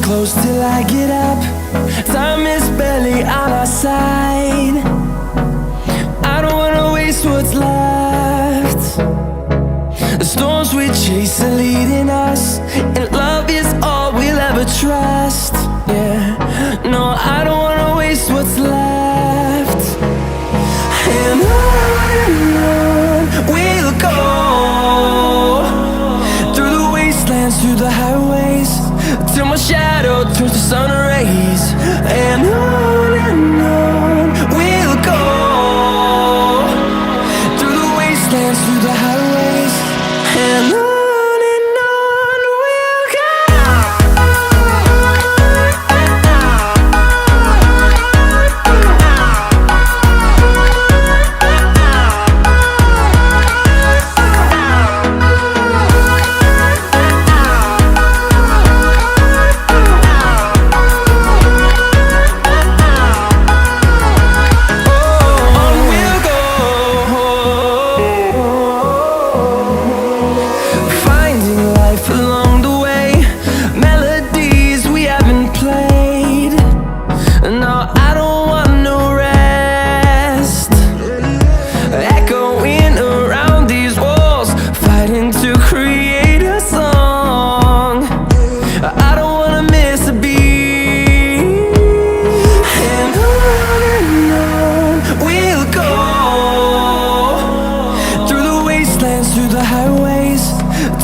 close till I get up. Time is barely on our side. I don't wanna waste what's left. The storms we chase are leading us, and love is all we'll ever trust. Yeah, no, I don't wanna waste what's left. And on we'll go, through the wastelands, through the highways, till my shadow turns to sun rays. And on we'll go, through the wastelands, through the highways, and on we'll go. Along the way, melodies we haven't played. No, I don't want no rest. Echoing around these walls, fighting to create a song. I don't wanna miss a beat. And on we'll go, through the wastelands, through the highways,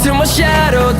till my shadow